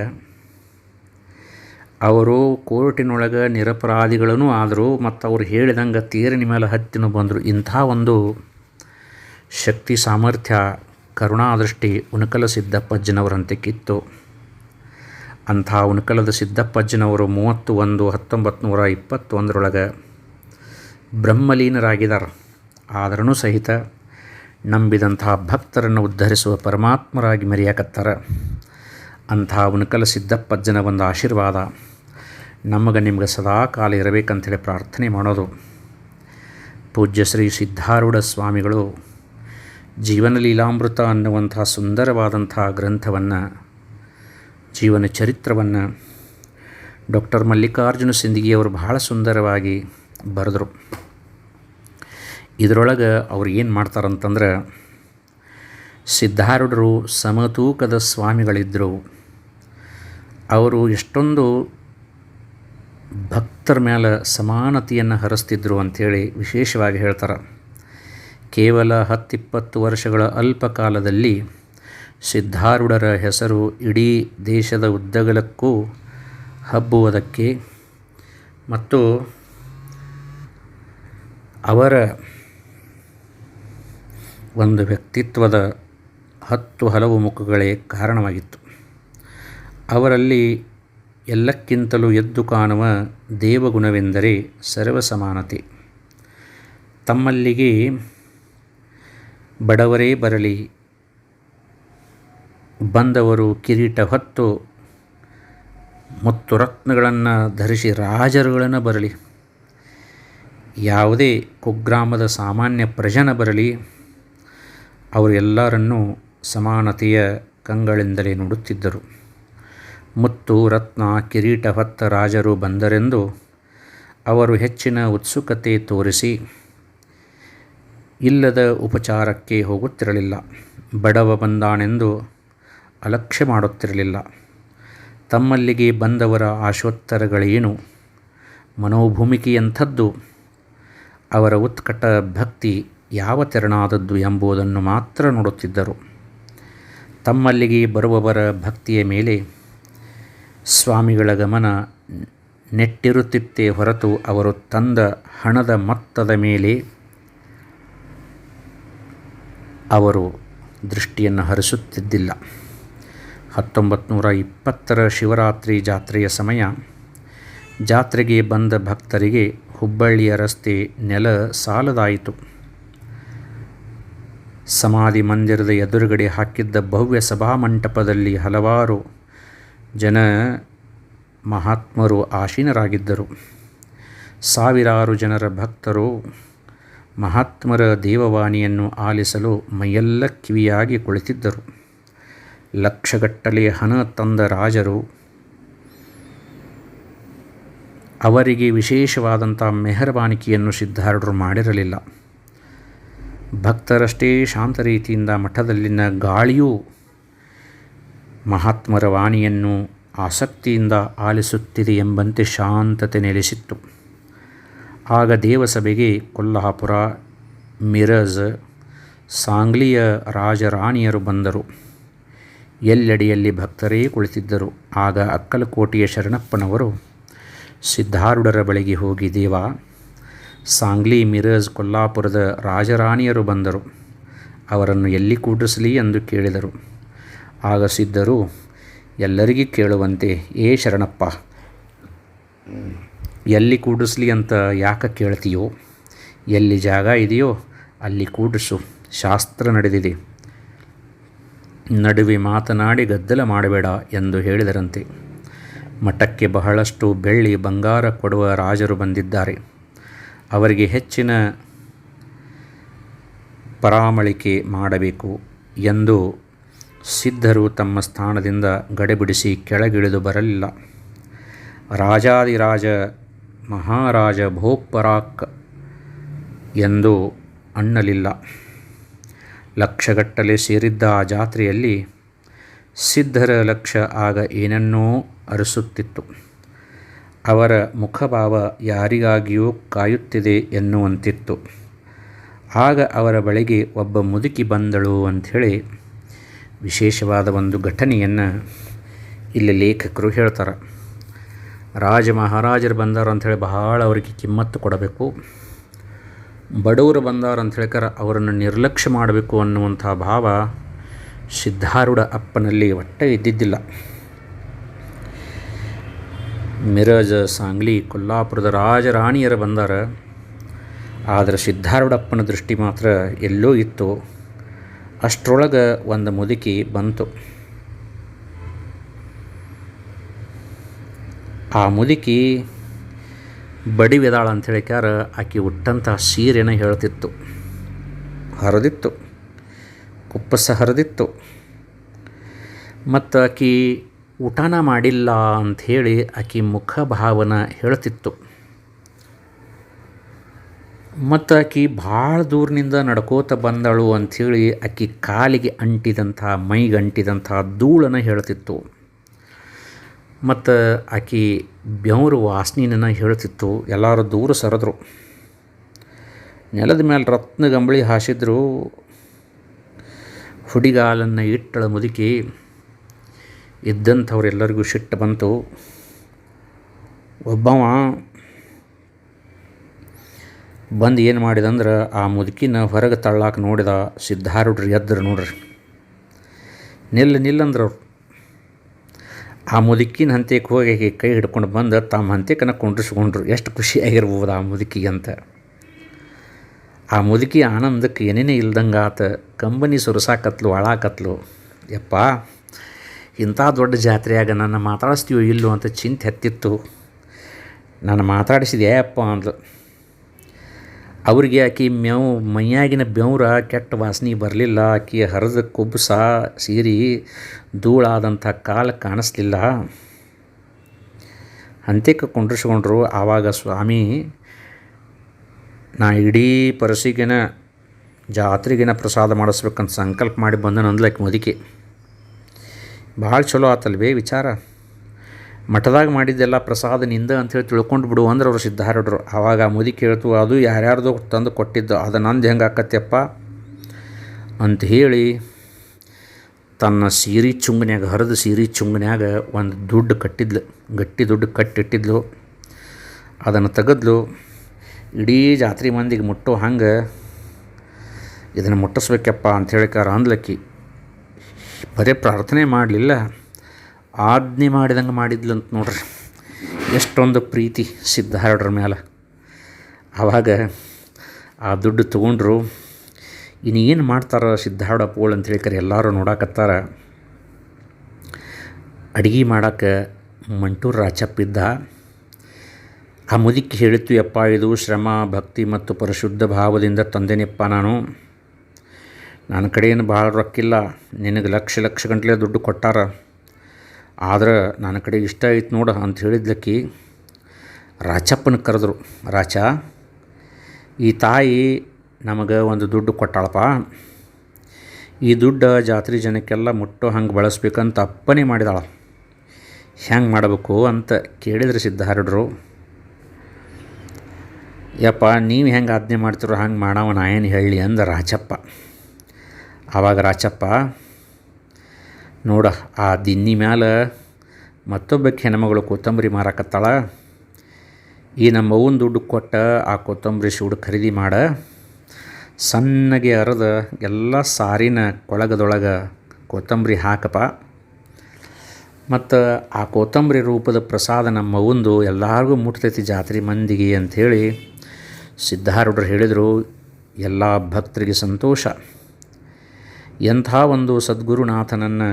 ಅವರು ಕೋರ್ಟಿನೊಳಗೆ ನಿರಪರಾಧಿಗಳೂ ಆದರು, ಮತ್ತು ಅವ್ರು ಹೇಳಿದಂಗೆ ತೇರಿನ ಮೇಲೆ ಹತ್ತಿನೂ ಬಂದರು. ಇಂಥ ಒಂದು ಶಕ್ತಿ, ಸಾಮರ್ಥ್ಯ, ಕರುಣಾದೃಷ್ಟಿ ಉಣಕಲ ಸಿದ್ದಪ್ಪಜ್ಜನವರಂತೆಕ್ಕಿತ್ತು. ಅಂಥ ಉಣಕಲದ ಸಿದ್ದಪ್ಪಜ್ಜನವರು 31/1921 ಬ್ರಹ್ಮಲೀನರಾಗಿದ್ದಾರೆ. ಆದ್ರೂ ಸಹಿತ ನಂಬಿದಂತಹ ಭಕ್ತರನ್ನು ಉದ್ಧರಿಸುವ ಪರಮಾತ್ಮರಾಗಿ ಮೆರೆಯಕತ್ತಾರೆ. ಅಂಥ ಉಣಕಲ ಸಿದ್ದಪ್ಪಜ್ಜನ ಒಂದು ಆಶೀರ್ವಾದ ನಿಮಗೆ ಸದಾ ಕಾಲ ಇರಬೇಕಂತೇಳಿ ಪ್ರಾರ್ಥನೆ ಮಾಡೋದು. ಪೂಜ್ಯ ಶ್ರೀ ಸಿದ್ಧಾರೂಢ ಸ್ವಾಮಿಗಳು ಜೀವನ ಲೀಲಾಮೃತ ಅನ್ನುವಂಥ ಸುಂದರವಾದಂಥ ಗ್ರಂಥವನ್ನು, ಜೀವನ ಚರಿತ್ರವನ್ನು ಡಾಕ್ಟರ್ ಮಲ್ಲಿಕಾರ್ಜುನ ಸಿಂದಗಿಯವರು ಬಹಳ ಸುಂದರವಾಗಿ ಬರೆದರು. ಇದರೊಳಗೆ ಅವ್ರು ಏನು ಮಾಡ್ತಾರಂತಂದ್ರೆ, ಸಿದ್ಧಾರೂಢರು ಸಮತೂಕದ ಸ್ವಾಮಿಗಳಿದ್ದರು. ಅವರು ಎಷ್ಟೊಂದು ಭಕ್ತರ ಮೇಲೆ ಸಮಾನತೆಯನ್ನು ಹರಿಸ್ತಿದ್ರು ಅಂಥೇಳಿ ವಿಶೇಷವಾಗಿ ಹೇಳ್ತಾರೆ. ಕೇವಲ 10-20 ವರ್ಷಗಳ ಅಲ್ಪ ಕಾಲದಲ್ಲಿ ಸಿದ್ಧಾರೂಢರ ಹೆಸರು ಇಡೀ ದೇಶದ ಉದ್ದಗಲಕ್ಕೂ ಹಬ್ಬುವುದಕ್ಕೆ ಮತ್ತು ಅವರ ಒಂದು ವ್ಯಕ್ತಿತ್ವದ 10 ಹಲವು ಮುಖಗಳೇ ಕಾರಣವಾಗಿತ್ತು. ಅವರಲ್ಲಿ ಎಲ್ಲಕ್ಕಿಂತಲೂ ಎದ್ದು ಕಾಣುವ ದೇವಗುಣವೆಂದರೆ ಸರ್ವಸಮಾನತೆ. ತಮ್ಮಲ್ಲಿಗೆ ಬಡವರೇ ಬರಲಿ, ಬಂದವರು ಕಿರೀಟ ಹೊತ್ತು ಮುತ್ತು ರತ್ನಗಳನ್ನು ಧರಿಸಿ ರಾಜರುಗಳನ್ನು ಬರಲಿ, ಯಾವುದೇ ಕುಗ್ರಾಮದ ಸಾಮಾನ್ಯ ಪ್ರಜನ ಬರಲಿ, ಅವರು ಎಲ್ಲರನ್ನೂ ಸಮಾನತೆಯ ಕಂಗಳಿಂದಲೇ ನೋಡುತ್ತಿದ್ದರು. ಮುತ್ತು ರತ್ನ ಕಿರೀಟ ಹೊತ್ತ ರಾಜರು ಬಂದರೆಂದು ಅವರು ಹೆಚ್ಚಿನ ಉತ್ಸುಕತೆ ತೋರಿಸಿ ಇಲ್ಲದ ಉಪಚಾರಕ್ಕೆ ಹೋಗುತ್ತಿರಲಿಲ್ಲ. ಬಡವ ಬಂದಾನೆಂದು ಅಲಕ್ಷ್ಯ ಮಾಡುತ್ತಿರಲಿಲ್ಲ. ತಮ್ಮಲ್ಲಿಗೆ ಬಂದವರ ಆಶೋತ್ತರಗಳೇನು, ಮನೋಭೂಮಿಕೆಯಂಥದ್ದು, ಅವರ ಉತ್ಕಟ ಭಕ್ತಿ ಯಾವ ತೆರನಾದದ್ದು ಎಂಬುದನ್ನು ಮಾತ್ರ ನೋಡುತ್ತಿದ್ದರು. ತಮ್ಮಲ್ಲಿಗೆ ಬರುವವರ ಭಕ್ತಿಯ ಮೇಲೆ ಸ್ವಾಮಿಗಳ ಗಮನ ನೆಟ್ಟಿರುತ್ತಿತ್ತೇ ಹೊರತು ಅವರು ತಂದ ಹಣದ ಮೊತ್ತದ ಮೇಲೆ ಅವರು ದೃಷ್ಟಿಯನ್ನು ಹರಿಸುತ್ತಿದ್ದಿಲ್ಲ. 1920 ಶಿವರಾತ್ರಿ ಜಾತ್ರೆಯ ಸಮಯ. ಜಾತ್ರೆಗೆ ಬಂದ ಭಕ್ತರಿಗೆ ಹುಬ್ಬಳ್ಳಿಯ ರಸ್ತೆ ನೆಲ ಸಾಲದಾಯಿತು. ಸಮಾಧಿ ಮಂದಿರದ ಎದುರುಗಡೆ ಹಾಕಿದ್ದ ಭವ್ಯ ಸಭಾಮಂಟಪದಲ್ಲಿ ಹಲವಾರು ಜನ ಮಹಾತ್ಮರು ಆಸೀನರಾಗಿದ್ದರು. ಸಾವಿರಾರು ಜನರ ಭಕ್ತರು ಮಹಾತ್ಮರ ದೇವವಾಣಿಯನ್ನು ಆಲಿಸಲು ಮೈಯೆಲ್ಲ ಕಿವಿಯಾಗಿ ಕುಳಿತಿದ್ದರು. ಲಕ್ಷಗಟ್ಟಲೆ ಹಣ ತಂದ ರಾಜರು ಅವರಿಗೆ ವಿಶೇಷವಾದಂಥ ಮೆಹರಬಾನಿಕೆಯನ್ನು ಸಿದ್ಧಾರೂಢರು ಮಾಡಿರಲಿಲ್ಲ. ಭಕ್ತರಷ್ಟೇ ಶಾಂತ ರೀತಿಯಿಂದ ಮಠದಲ್ಲಿನ ಗಾಳಿಯೂ ಮಹಾತ್ಮರ ವಾಣಿಯನ್ನು ಆಸಕ್ತಿಯಿಂದ ಆಲಿಸುತ್ತಿದೆ ಎಂಬಂತೆ ಶಾಂತತೆ ನೆಲೆಸಿತ್ತು. ಆಗ ದೇವಸಭೆಗೆ ಕೊಲ್ಹಾಪುರ, ಮಿರಜ್, ಸಾಂಗ್ಲಿಯ ರಾಜರಾಣಿಯರು ಬಂದರು. ಎಲ್ಲೆಡೆಯಲ್ಲಿ ಭಕ್ತರೇ ಕುಳಿತಿದ್ದರು. ಆಗ ಅಕ್ಕಲಕೋಟೆಯ ಶರಣಪ್ಪನವರು ಸಿದ್ಧಾರೂಢರ ಬಳಿಗೆ ಹೋಗಿ, ದೇವ, ಸಾಂಗ್ಲಿ, ಮಿರಜ್, ಕೊಲ್ಹಾಪುರದ ರಾಜರಾಣಿಯರು ಬಂದರು, ಅವರನ್ನು ಎಲ್ಲಿ ಕೂಡಿಸಲಿ ಎಂದು ಕೇಳಿದರು. ಆಗ ಸಿದ್ಧರು ಎಲ್ಲರಿಗೂ ಕೇಳುವಂತೆ, ಏ ಶರಣಪ್ಪ, ಎಲ್ಲಿ ಕೂಡಿಸ್ಲಿ ಅಂತ ಯಾಕೆ ಕೇಳ್ತೀಯೋ? ಎಲ್ಲಿ ಜಾಗ ಇದೆಯೋ ಅಲ್ಲಿ ಕೂಡಿಸು, ಶಾಸ್ತ್ರ ನಡೆದಿದೆ, ನಡುವೆ ಮಾತನಾಡಿ ಗದ್ದಲ ಮಾಡಬೇಡ ಎಂದು ಹೇಳಿದರಂತೆ. ಮಠಕ್ಕೆ ಬಹಳಷ್ಟು ಬೆಳ್ಳಿ ಬಂಗಾರ ಕೊಡುವ ರಾಜರು ಬಂದಿದ್ದಾರೆ. ಅವರಿಗೆ ಹೆಚ್ಚಿನ ಪರಾಮಳಿಕೆ ಮಾಡಬೇಕು ಎಂದು ಸಿದ್ಧರು ತಮ್ಮ ಸ್ಥಾನದಿಂದ ಗಡೆಬಿಡಿಸಿ ಕೆಳಗಿಳಿದು ಬರಲಿಲ್ಲ. ರಾಜಾದಿರಾಜ ಮಹಾರಾಜ ಭೋಪರಾಕ್ ಎಂದು ಅನ್ನಲಿಲ್ಲ. ಲಕ್ಷಗಟ್ಟಲೆ ಸೇರಿದ್ದ ಆ ಜಾತ್ರೆಯಲ್ಲಿ ಸಿದ್ಧರ ಲಕ್ಷ್ಯ ಆಗ ಏನನ್ನೋ ಅರಸುತ್ತಿತ್ತು. ಅವರ ಮುಖಭಾವ ಯಾರಿಗಾಗಿಯೂ ಕಾಯುತ್ತಿದೆ ಎನ್ನುವಂತಿತ್ತು. ಆಗ ಅವರ ಬಳಿಗೆ ಒಬ್ಬ ಮುದುಕಿ ಬಂದಳು ಅಂಥೇಳಿ ವಿಶೇಷವಾದ ಒಂದು ಘಟನೆಯನ್ನು ಇಲ್ಲಿ ಲೇಖಕರು ಹೇಳ್ತಾರೆ. ರಾಜ ಮಹಾರಾಜರು ಬಂದಾರ ಅಂಥೇಳಿ ಬಹಳ ಅವರಿಗೆ ಕಿಮ್ಮತ್ತು ಕೊಡಬೇಕು, ಬಡವರು ಬಂದಾರ ಅಂತ ಹೇಳ್ಕರ ಅವರನ್ನು ನಿರ್ಲಕ್ಷ್ಯ ಮಾಡಬೇಕು ಅನ್ನುವಂಥ ಭಾವ ಸಿದ್ಧಾರೂಢ ಅಪ್ಪನಲ್ಲಿ ಒಟ್ಟೆ ಇದ್ದಿದ್ದಿಲ್ಲ. ಮಿರಜ್, ಸಾಂಗ್ಲಿ, ಕೊಲ್ಹಾಪುರದ ರಾಜರಾಣಿಯರು ಬಂದಾರ, ಆದರೆ ಸಿದ್ಧಾರೂಢಪ್ಪನ ದೃಷ್ಟಿ ಮಾತ್ರ ಎಲ್ಲೋ ಇತ್ತು. ಅಷ್ಟರೊಳಗೆ ಒಂದು ಮುದುಕಿ ಬಂತು. ಆ ಮುದುಕಿ ಬಡಿವೆದಾಳ ಅಂತ ಹೇಳಿಕಾರ ಆಕೆ ಉಟ್ಟಂಥ ಸೀರೆನ ಹೇಳ್ತಿತ್ತು, ಹರಿದಿತ್ತು, ಕುಪ್ಪಸ ಹರಿದಿತ್ತು. ಮತ್ತು ಆಕೆ ಊಟನ ಮಾಡಿಲ್ಲ ಅಂಥೇಳಿ ಆಕೆ ಮುಖಭಾವನ ಹೇಳ್ತಿತ್ತು. ಮತ್ತು ಆಕೆ ಭಾಳ ದೂರಿನಿಂದ ನಡ್ಕೋತ ಬಂದಳು ಅಂಥೇಳಿ ಆಕೆ ಕಾಲಿಗೆ ಅಂಟಿದಂಥ, ಮೈಗೆ ಅಂಟಿದಂಥ ಧೂಳನ್ನು ಹೇಳ್ತಿತ್ತು. ಮತ್ತು ಆಕೆ ಬೆವರು ವಾಸನೆಯನ್ನು ಹೇಳ್ತಿತ್ತು. ಎಲ್ಲರೂ ದೂರ ಸರಿದ್ರು. ನೆಲದ ಮೇಲೆ ರತ್ನ ಗಂಬಳಿ ಹಾಸಿದ್ರು. ಹುಡಿಗಾಲನ್ನು ಇಟ್ಟಳ ಮುದುಕಿ. ಇದ್ದಂಥವ್ರೆಲ್ಲರಿಗೂ ಸಿಟ್ಟು ಬಂತು. ಒಬ್ಬವ ಬಂದು ಏನು ಮಾಡಿದಂದ್ರೆ ಆ ಮುದುಕಿನ ಹೊರಗೆ ತಳ್ಳಾಕ ನೋಡಿದ. ಸಿದ್ಧಾರೂಢರು ಎದ್ರು ನೋಡ್ರಿ, ನಿಲ್ಲಂದ್ರೆ ಅವ್ರು ಆ ಮುದುಕಿನ ಹಂತಕ್ಕೆ ಹೋಗಿ ಕೈ ಹಿಡ್ಕೊಂಡು ಬಂದು ತಮ್ಮ ಹಂತಕ್ಕನ ಕುಂಡ್ರಿಸ್ಕೊಂಡ್ರು. ಎಷ್ಟು ಖುಷಿಯಾಗಿರ್ಬೋದು ಆ ಮುದುಕಿಗೆ ಅಂತ. ಆ ಮುದುಕಿ ಆನಂದಕ್ಕೆ ಏನೇನೇ ಇಲ್ದಂಗೆ ಆತ. ಕಂಬನಿ ಸುರಸಾಕತ್ಲು, ಅಳಾಕತ್ಲು. ಯಪ್ಪ, ಇಂಥ ದೊಡ್ಡ ಜಾತ್ರೆಯಾಗ ನನ್ನ ಮಾತಾಡಿಸ್ತೀವೋ ಇಲ್ಲೋ ಅಂತ ಚಿಂತೆ ಹತ್ತಿತ್ತು. ನಾನು ಮಾತಾಡಿಸಿದೆ ಅಪ್ಪ ಅಂದ್ಲು. ಅವ್ರಿಗೆ ಆಕೆ ಮೈಯಾಗಿನ ಬೆವ್ರ ಕೆಟ್ಟ ವಾಸನೆ ಬರಲಿಲ್ಲ. ಆಕೆ ಹರಿದ ಕುಬ್ಬಸ ಸೀರೆ ಧೂಳಾದಂಥ ಕಾಲು ಕಾಣಿಸ್ಲಿಲ್ಲ. ಅಂತ್ಯಕ್ಕೆ ಕುಂಡ್ರಿಸ್ಕೊಂಡ್ರು. ಆವಾಗ ಸ್ವಾಮಿ, ನಾ ಇಡೀ ಪರಸಿಗೆನ ಜಾತ್ರೆಗಿನ ಪ್ರಸಾದ ಮಾಡಿಸ್ಬೇಕಂತ ಸಂಕಲ್ಪ ಮಾಡಿ ಬಂದನು ಅಂದ್ಲಕ್ಕೆ ಮುದುಕಿ. ಭಾಳ ಚಲೋ ಆತಲ್ವೇ ವಿಚಾರ. ಮಠದಾಗ ಮಾಡಿದ್ದೆಲ್ಲ ಪ್ರಸಾದ ನಿಂದ ಅಂಥೇಳಿ ತಿಳ್ಕೊಂಡು ಬಿಡು ಅಂದ್ರೆ ಅವರು ಸಿದ್ಧಾರೂಢರು. ಆವಾಗ ಆ ಮುದುಕಿ ಹೇಳ್ತು, ಅದು ಯಾರ್ಯಾರ್ದು ತಂದು ಕೊಟ್ಟಿದ್ದು, ಅದು ನಂದು ಹೆಂಗೆ ಆಕತ್ಯಪ್ಪ ಅಂತ ಹೇಳಿ ತನ್ನ ಸೀರೆ ಚುಂಗನ್ಯಾಗ, ಹರಿದ ಸೀರೆ ಚುಂಗನ್ಯಾಗ ಒಂದು ದುಡ್ಡು ಕಟ್ಟಿದ್ಲು, ಗಟ್ಟಿ ದುಡ್ಡು ಕಟ್ಟಿಟ್ಟಿದ್ಲು. ಅದನ್ನು ತೆಗೆದ್ಲು. ಇಡೀ ಜಾತ್ರೆ ಮಂದಿಗೆ ಮುಟ್ಟೋ ಹಂಗೆ ಇದನ್ನು ಮುಟ್ಟಿಸ್ಬೇಕಪ್ಪ ಅಂಥೇಳಿಕಾರ ಅಂದ್ಲಕ್ಕಿ. ಬರೀ ಪ್ರಾರ್ಥನೆ ಮಾಡಲಿಲ್ಲ, ಆಜ್ಞೆ ಮಾಡಿದಂಗೆ ಮಾಡಿದ್ಲು ಅಂತ ನೋಡ್ರಿ. ಎಷ್ಟೊಂದು ಪ್ರೀತಿ ಸಿದ್ಧಾರೂಢರ ಮೇಲೆ. ಆವಾಗ ಆ ದುಡ್ಡು ತೊಗೊಂಡ್ರು. ಇನ್ನು ಏನು ಮಾಡ್ತಾರೆ ಸಿದ್ಧಾರೂಢ ಪೋಳ್ ಅಂತ ಹೇಳ್ಕರೆ ಎಲ್ಲರೂ ನೋಡಕತ್ತಾರ. ಅಡುಗೆ ಮಾಡೋಕ್ಕೆ ಮಂಟೂರು ರಾಚಪ್ಪಿದ್ದ. ಆ ಮುದುಕಿ ಹೇಳಿತ್ತು, ಯಪ್ಪ ಇದು ಶ್ರಮ ಭಕ್ತಿ ಮತ್ತು ಪರಿಶುದ್ಧ ಭಾವದಿಂದ ತಂದೇನೆಪ್ಪ ನಾನು. ನನ್ನ ಕಡೆಯನ್ನು ಭಾಳ ರೊಕ್ಕಿಲ್ಲ, ನಿನಗೆ ಲಕ್ಷ ಲಕ್ಷ ಗಂಟಲೆ ದುಡ್ಡು ಕೊಟ್ಟಾರ, ಆದ್ರೆ ನನ್ನ ಕಡೆ ಇಷ್ಟ ಆಯ್ತು ನೋಡು ಅಂತ ಹೇಳಿದ್ಲಕ್ಕಿ. ರಾಚಪ್ಪನ ಕರೆದ್ರು. ರಾಚ, ಈ ತಾಯಿ ನಮಗೆ ಒಂದು ದುಡ್ಡು ಕೊಟ್ಟಾಳಪ್ಪ, ಈ ದುಡ್ಡು ಜಾತ್ರೆ ಜನಕ್ಕೆಲ್ಲ ಮುಟ್ಟೋ ಹಂಗೆ ಬಳಸ್ಬೇಕಂತ ಅಪ್ಪನೇ ಮಾಡಿದಾಳ, ಹೆಂಗೆ ಮಾಡಬೇಕು ಅಂತ ಕೇಳಿದ್ರು ಸಿದ್ಧಾರೂಢರು. ಯಪ್ಪ ನೀವು ಹೆಂಗೆ ಆಜ್ಞೆ ಮಾಡ್ತಿರೋ ಹಂಗೆ ಮಾಡವ ನಾ ಏನು ಹೇಳಿ ಅಂದ ರಾಚಪ್ಪ. ಆವಾಗ ರಾಚಪ್ಪ, ನೋಡ ಆ ದಿನ್ನಿ ಮ್ಯಾಲೆ ಮತ್ತೊಬ್ಬಕ್ಕೆ ಹೆಣ್ಮಗಳು ಕೊತ್ತಂಬರಿ ಮಾರಾಕತ್ತಾಳ, ಈ ನಮ್ಮ ಅವ್ವನ ದುಡ್ಡು ಕೊಟ್ಟ ಆ ಕೊತ್ತಂಬರಿ ಸೂಡು ಖರೀದಿ ಮಾಡ, ಸಣ್ಣಗೆ ಅರದ ಎಲ್ಲ ಸಾರಿನ ಕೊಳಗದೊಳಗೆ ಕೊತ್ತಂಬರಿ ಹಾಕಪ್ಪ, ಮತ್ತು ಆ ಕೊತ್ತಂಬರಿ ರೂಪದ ಪ್ರಸಾದ ನಮ್ಮ ಅವ್ವಂದು ಎಲ್ಲರಿಗೂ ಮುಟ್ತೈತಿ ಜಾತ್ರೆ ಮಂದಿಗೆ ಅಂಥೇಳಿ ಸಿದ್ಧಾರೂಢರು ಹೇಳಿದರು. ಎಲ್ಲ ಭಕ್ತರಿಗೆ ಸಂತೋಷ. ಎಂಥ ಒಂದು ಸದ್ಗುರುನಾಥನನ್ನು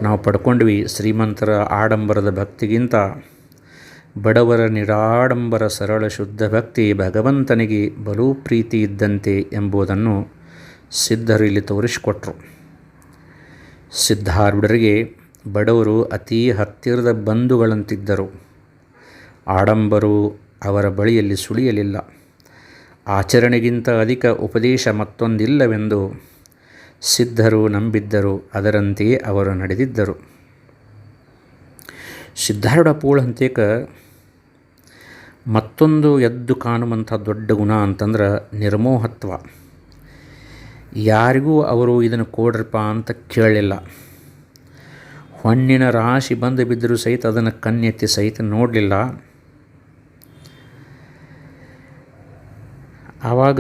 ನಾವು ಪಡ್ಕೊಂಡ್ವಿ. ಶ್ರೀಮಂತರ ಆಡಂಬರದ ಭಕ್ತಿಗಿಂತ ಬಡವರ ನಿರಾಡಂಬರ ಸರಳ ಶುದ್ಧ ಭಕ್ತಿ ಭಗವಂತನಿಗೆ ಬಲು ಪ್ರೀತಿ ಇದ್ದಂತೆ ಎಂಬುದನ್ನು ಸಿದ್ಧರು ಇಲ್ಲಿ ತೋರಿಸಿಕೊಟ್ರು. ಸಿದ್ಧಾರೂಢರಿಗೆ ಬಡವರು ಅತೀ ಹತ್ತಿರದ ಬಂಧುಗಳಂತಿದ್ದರು. ಆಡಂಬರು ಅವರ ಬಳಿಯಲ್ಲಿ ಸುಳಿಯಲಿಲ್ಲ. ಆಚರಣೆಗಿಂತ ಅಧಿಕ ಉಪದೇಶ ಮತ್ತೊಂದಿಲ್ಲವೆಂದು ಸಿದ್ಧರು ನಂಬಿದ್ದರು. ಅದರಂತೆಯೇ ಅವರು ನಡೆದಿದ್ದರು. ಸಿದ್ಧಾರೂಢ ಪೋಳ್ ಹಂತೇಕ ಮತ್ತೊಂದು ಎದ್ದು ಕಾಣುವಂಥ ದೊಡ್ಡ ಗುಣ ಅಂತಂದ್ರೆ ನಿರ್ಮೋಹತ್ವ. ಯಾರಿಗೂ ಅವರು ಇದನ್ನು ಕೊಡ್ರಪ್ಪ ಅಂತ ಕೇಳಲಿಲ್ಲ. ಹೊನ್ನಿನ ರಾಶಿ ಬಂದು ಬಿದ್ದರೂ ಸಹಿತ ಅದನ್ನು ಕಣ್ಣೆತ್ತಿ ಸಹಿತ ನೋಡಲಿಲ್ಲ. ಆವಾಗ